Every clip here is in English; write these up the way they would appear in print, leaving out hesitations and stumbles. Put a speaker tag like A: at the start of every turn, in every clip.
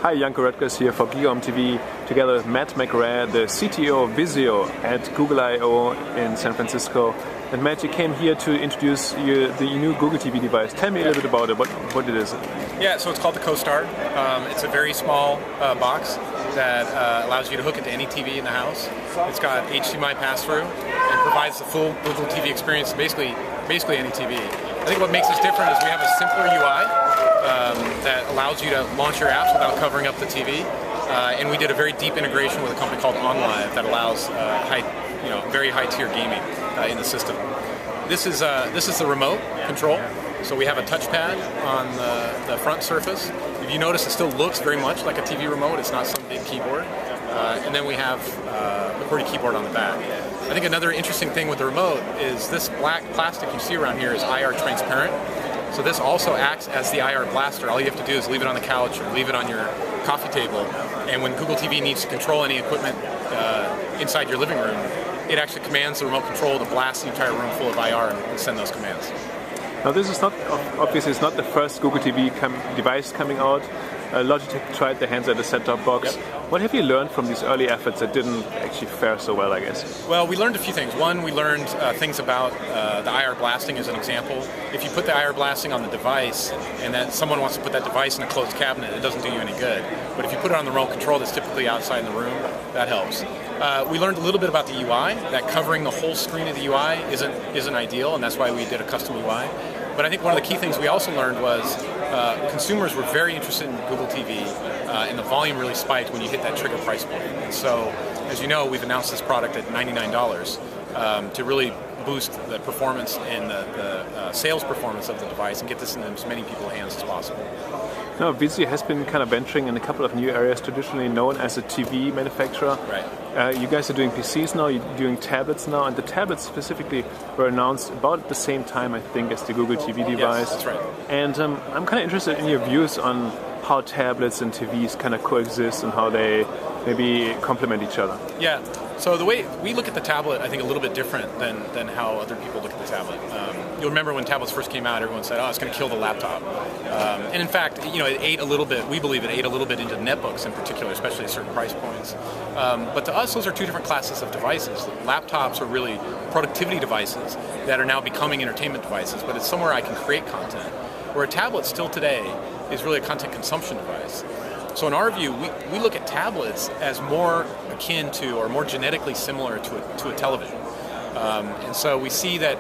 A: Hi, Janko Rutgers here for GigaOM TV, together with Matt McRae, the CTO of VIZIO at Google I/O in San Francisco. And Matt, you came here to introduce the new Google TV device. Tell me a little bit about it, what it is.
B: Yeah, so it's called the Co-Star. It's a very small box that allows you to hook it to any TV in the house. It's got HDMI pass-through and provides the full Google TV experience, basically any TV. I think what makes us different is we have a simpler UI that allows you to launch your apps without covering up the TV. And we did a very deep integration with a company called OnLive that allows very high-tier gaming in the system. This is the remote control. So we have a touchpad on the front surface. If you notice, it still looks very much like a TV remote. It's not some big keyboard. And then we have a QWERTY keyboard on the back. I think another interesting thing with the remote is this black plastic you see around here is IR transparent. So this also acts as the IR blaster. All you have to do is leave it on the couch or leave it on your coffee table. And when Google TV needs to control any equipment inside your living room, it actually commands the remote control to blast the entire room full of IR and send those commands.
A: Now this is not, obviously it's not the first Google TV device coming out. Logitech tried their hands at a set-top box.
B: Yep.
A: What have you learned from these early efforts that didn't actually fare so well, I guess?
B: Well, we learned a few things. One, we learned things about the IR blasting as an example. If you put the IR blasting on the device and then someone wants to put that device in a closed cabinet, it doesn't do you any good. But if you put it on the remote control that's typically outside in the room, that helps. We learned a little bit about the UI, that covering the whole screen of the UI isn't ideal, and that's why we did a custom UI. But I think one of the key things we also learned was consumers were very interested in Google TV, and the volume really spiked when you hit that trigger price point. And so, as you know, we've announced this product at $99 to really boost the performance and the sales performance of the device and get this in as many people's hands as possible.
A: Now, VIZIO has been kind of venturing in a couple of new areas, traditionally known as a TV manufacturer.
B: Right.
A: You guys are doing PCs now, you're doing tablets now, and the tablets specifically were announced about at the same time, I think, as the Google TV device.
B: Yes, that's right.
A: And I'm kind of interested in your views on how tablets and TVs kind of coexist and how they maybe complement each other.
B: Yeah. So the way we look at the tablet, I think, a little bit different than how other people look at the tablet. You'll remember when tablets first came out, everyone said, "Oh, it's going to kill the laptop." And in fact, it ate a little bit. We believe it ate a little bit into netbooks in particular, especially at certain price points. But to us, those are two different classes of devices. Laptops are really productivity devices that are now becoming entertainment devices, but it's somewhere I can create content. Where a tablet still today is really a content consumption device. So in our view, we look at tablets as more akin to or more genetically similar to a television. And so we see that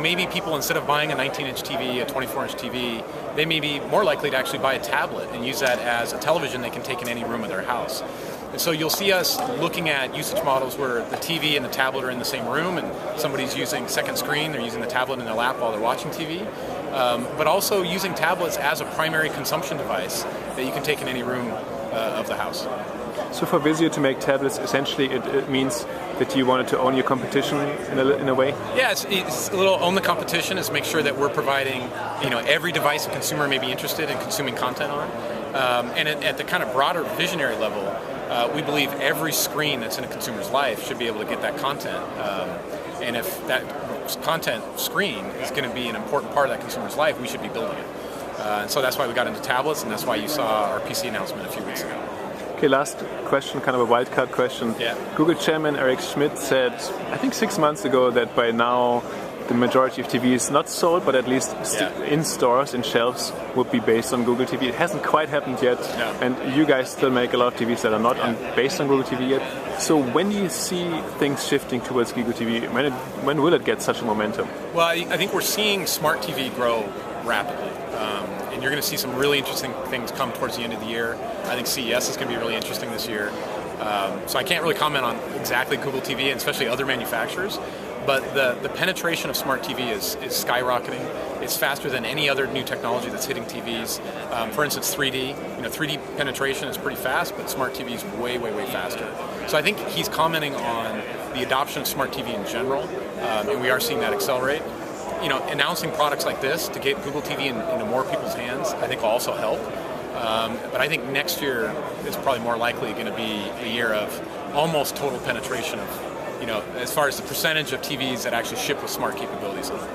B: maybe people, instead of buying a 19-inch TV, a 24-inch TV, they may be more likely to actually buy a tablet and use that as a television they can take in any room of their house. And so you'll see us looking at usage models where the TV and the tablet are in the same room and somebody's using second screen, they're using the tablet in their lap while they're watching TV. But also using tablets as a primary consumption device that you can take in any room of the house.
A: So for VIZIO to make tablets, essentially it means that you wanted to own your competition in a way?
B: Yeah, it's a little own the competition. Is make sure that we're providing every device a consumer may be interested in consuming content on. And at the kind of broader visionary level, we believe every screen that's in a consumer's life should be able to get that content. And if that content screen is going to be an important part of that consumer's life, we should be building it. And so that's why we got into tablets, and that's why you saw our PC announcement a few weeks ago.
A: Okay, last question, kind of a wildcard question.
B: Yeah.
A: Google chairman Eric Schmidt said, I think 6 months ago, that by now the majority of TVs not sold, but at least in stores, in shelves, would be based on Google TV. It hasn't quite happened yet, and you guys still make a lot of TVs that are not based on Google TV yet. So when do you see things shifting towards Google TV? When will it get such a momentum? Well,
B: I think we're seeing smart TV grow rapidly. And you're going to see some really interesting things come towards the end of the year. I think CES is going to be really interesting this year. So I can't really comment on exactly Google TV and especially other manufacturers, but the penetration of smart TV is skyrocketing. It's faster than any other new technology that's hitting TVs. For instance, 3D. 3D penetration is pretty fast, but smart TV is way, way, way faster. So I think he's commenting on the adoption of smart TV in general, and we are seeing that accelerate. Announcing products like this to get Google TV into more people's hands, I think will also help. But I think next year is probably more likely going to be a year of almost total penetration of, as far as the percentage of TVs that actually ship with smart capabilities in them.